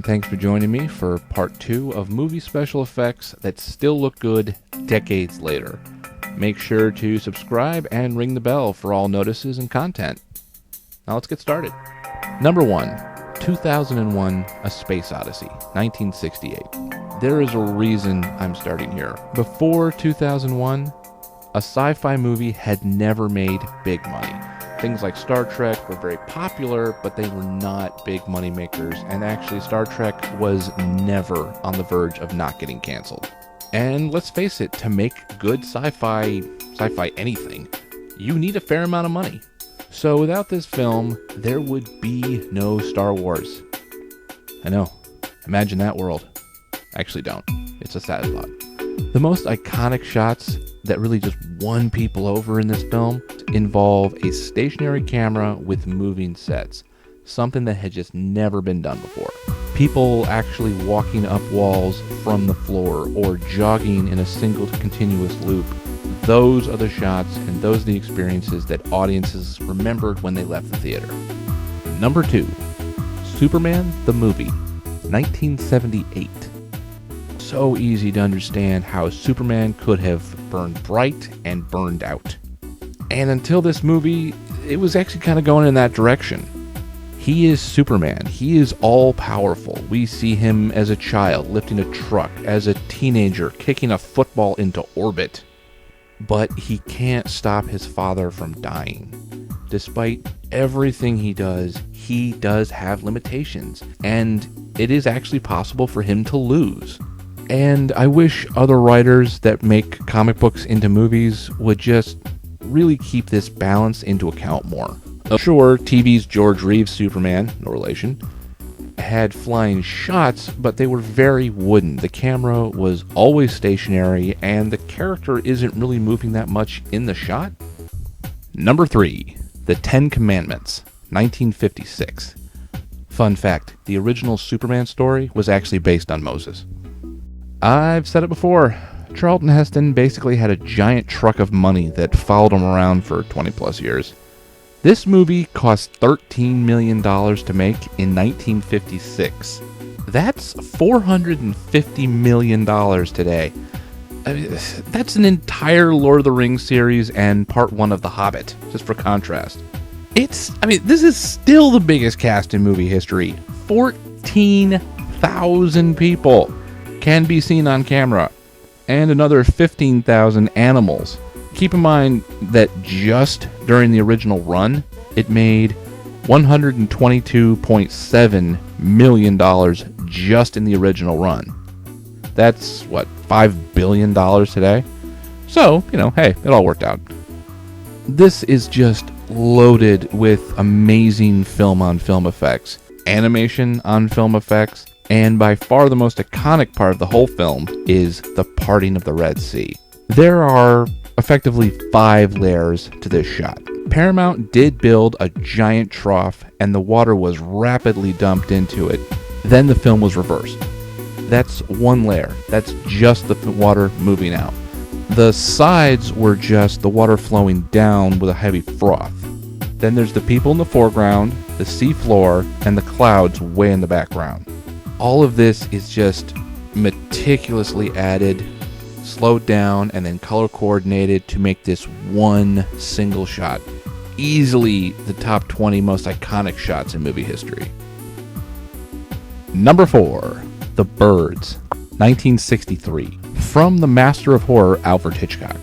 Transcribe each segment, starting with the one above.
and thanks for joining me for part 2 of movie special effects that still look good decades later. Make sure to subscribe and ring the bell for all notices and content. Now let's get started. Number 1, 2001: A Space Odyssey, 1968. There is a reason I'm starting here. Before 2001, a sci-fi movie had never made big money. Things like Star Trek were very popular, but they were not big money makers, and actually Star Trek was never on the verge of not getting canceled. And let's face it, to make good sci-fi anything, you need a fair amount of money. So without this film, there would be no Star Wars. I know, imagine that world. Actually don't, it's a sad thought. The most iconic shots that really just won people over in this film involve a stationary camera with moving sets, something that had just never been done before. People actually walking up walls from the floor or jogging in a single continuous loop. Those are the shots and those are the experiences that audiences remembered when they left the theater. Number 2, Superman the movie, 1978. So easy to understand how Superman could have burned bright and burned out. And until this movie, it was actually kind of going in that direction. He is Superman. He is all-powerful. We see him as a child lifting a truck, as a teenager kicking a football into orbit. But he can't stop his father from dying. Despite everything he does have limitations, and it is actually possible for him to lose. And I wish other writers that make comic books into movies would just really keep this balance into account more. Sure, TV's George Reeves' Superman, no relation, had flying shots, but they were very wooden. The camera was always stationary, and the character isn't really moving that much in the shot. Number 3, The Ten Commandments, 1956. Fun fact, the original Superman story was actually based on Moses. I've said it before, Charlton Heston basically had a giant truck of money that followed him around for 20 plus years. This movie cost $13 million to make in 1956. That's $450 million today. That's an entire Lord of the Rings series and part 1 of The Hobbit, just for contrast. This is still the biggest cast in movie history. 14,000 people can be seen on camera, and another 15,000 animals. Keep in mind that just during the original run, it made $122.7 million just in the original run. That's, $5 billion today? So, hey, it all worked out. This is just loaded with amazing film-on-film effects, animation on film effects, and by far the most iconic part of the whole film is the parting of the Red Sea. There are effectively 5 layers to this shot. Paramount did build a giant trough and the water was rapidly dumped into it. Then the film was reversed. That's one layer. That's just the water moving out. The sides were just the water flowing down with a heavy froth. Then there's the people in the foreground, the sea floor, and the clouds way in the background. All of this is just meticulously added, slowed down, and then color coordinated to make this one single shot. Easily the top 20 most iconic shots in movie history. Number 4, The Birds, 1963. From the master of horror, Alfred Hitchcock.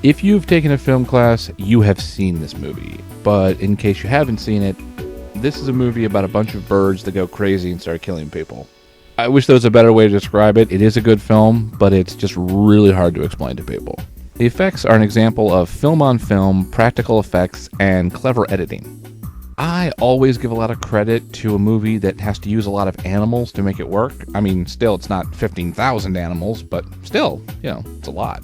If you've taken a film class, you have seen this movie. But in case you haven't seen it, this is a movie about a bunch of birds that go crazy and start killing people. I wish there was a better way to describe it. It is a good film, but it's just really hard to explain to people. The effects are an example of film-on-film, practical effects, and clever editing. I always give a lot of credit to a movie that has to use a lot of animals to make it work. Still, it's not 15,000 animals, but still, it's a lot.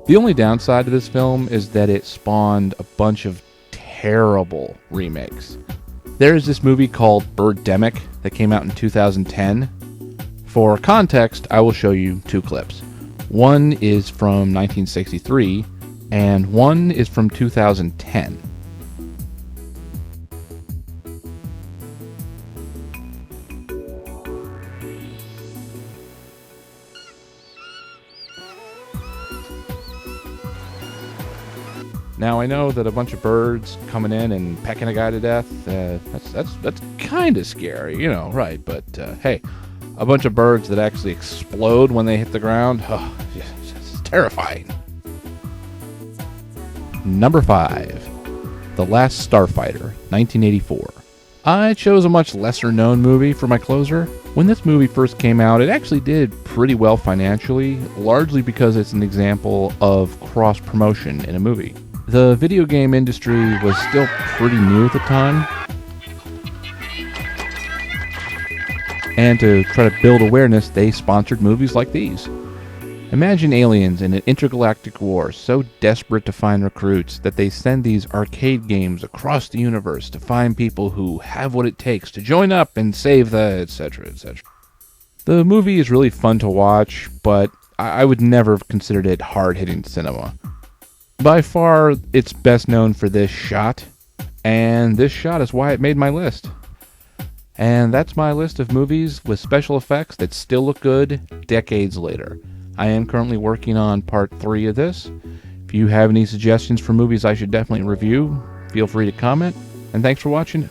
The only downside to this film is that it spawned a bunch of terrible remakes. There is this movie called Birdemic that came out in 2010. For context, I will show you 2 clips. One is from 1963, and one is from 2010. Now, I know that a bunch of birds coming in and pecking a guy to death, that's kind of scary, you know, right? But hey, a bunch of birds that actually explode when they hit the ground, oh, it's terrifying. Number 5, The Last Starfighter, 1984. I chose a much lesser-known movie for my closer. When this movie first came out, it actually did pretty well financially, largely because it's an example of cross-promotion in a movie. The video game industry was still pretty new at the time, and to try to build awareness, they sponsored movies like these. Imagine aliens in an intergalactic war so desperate to find recruits that they send these arcade games across the universe to find people who have what it takes to join up and save the etc. etc. The movie is really fun to watch, but I would never have considered it hard-hitting cinema. By far, it's best known for this shot, and this shot is why it made my list. And that's my list of movies with special effects that still look good decades later. I am currently working on part 3 of this. If you have any suggestions for movies I should definitely review, feel free to comment, and thanks for watching.